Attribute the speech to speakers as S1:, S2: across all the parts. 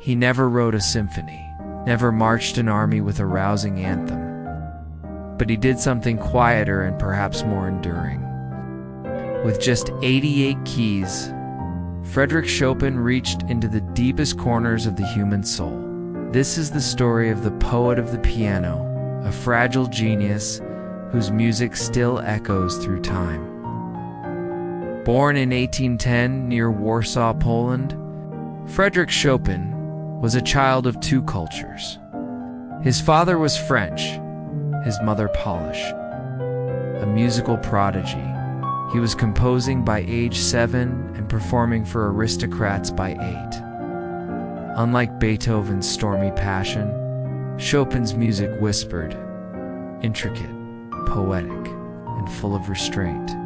S1: He never wrote a symphony, never marched an army with a rousing anthem. But he did something quieter and perhaps more enduring. With just 88 keys, Frédéric Chopin reached into the deepest corners of the human soul. This is the story of the poet of the piano, a fragile genius whose music still echoes through time. Born in 1810 near Warsaw, Poland, Frédéric Chopin was a child of two cultures. His father was French, his mother Polish. A musical prodigy, he was composing by age 7 and performing for aristocrats by 8. Unlike Beethoven's stormy passion, Chopin's music whispered, intricate, poetic, and full of restraint.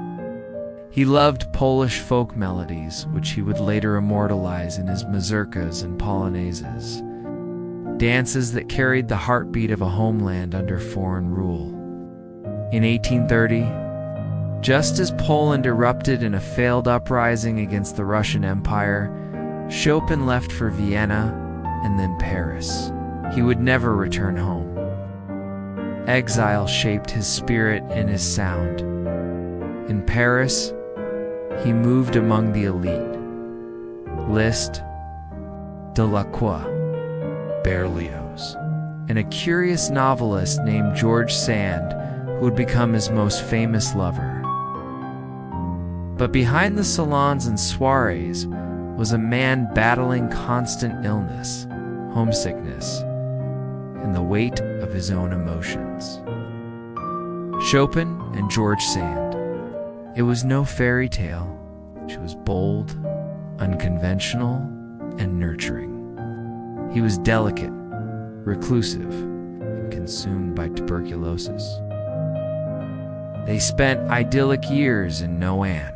S1: He loved Polish folk melodies, which he would later immortalize in his mazurkas and polonaises, dances that carried the heartbeat of a homeland under foreign rule. In 1830, just as Poland erupted in a failed uprising against the Russian Empire, Chopin left for Vienna and then Paris. He would never return home. Exile shaped his spirit and his sound. In Paris, he moved among the elite. Liszt, Delacroix, Berlioz, and a curious novelist named George Sand, who would become his most famous lover. But behind the salons and soirees was a man battling constant illness, homesickness, and the weight of his own emotions. Chopin and George Sand. It was no fairy tale. She was bold, unconventional, and nurturing. He was delicate, reclusive, and consumed by tuberculosis. They spent idyllic years in Noan,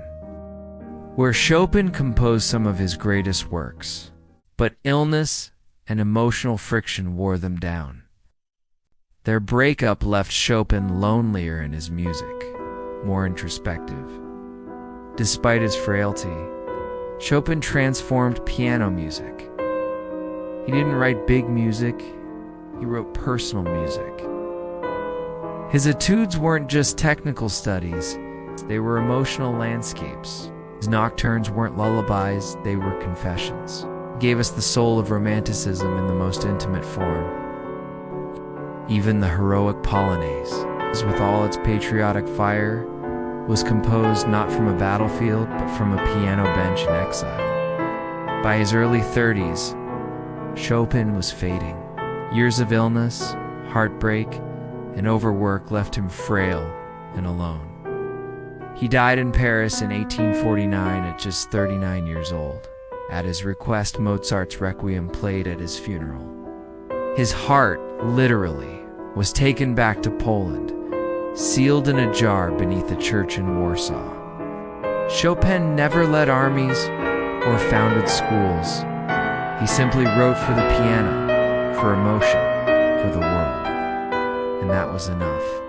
S1: where Chopin composed some of his greatest works, but illness and emotional friction wore them down. Their breakup left Chopin lonelier in his music, more introspective. Despite his frailty, Chopin transformed piano music. He didn't write big music, he wrote personal music. His etudes weren't just technical studies, they were emotional landscapes. His nocturnes weren't lullabies, they were confessions. He gave us the soul of romanticism in the most intimate form. Even the heroic polonaise, with all its patriotic fire, was composed not from a battlefield, but from a piano bench in exile. By his early 30s, Chopin was fading. Years of illness, heartbreak, and overwork left him frail and alone. He died in Paris in 1849 at just 39 years old. At his request, Mozart's Requiem played at his funeral. His heart, literally, was taken back to Poland, sealed in a jar beneath a church in Warsaw. Chopin never led armies or founded schools. He simply wrote for the piano, for emotion, for the world. And that was enough.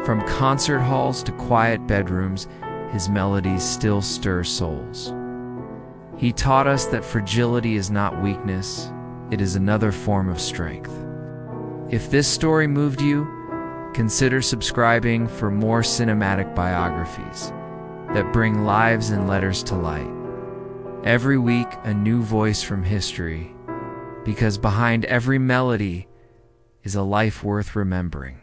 S1: From concert halls to quiet bedrooms, his melodies still stir souls. He taught us that fragility is not weakness, it is another form of strength. If this story moved you, consider subscribing for more cinematic biographies that bring lives and letters to light. Every week, a new voice from history, because behind every melody is a life worth remembering.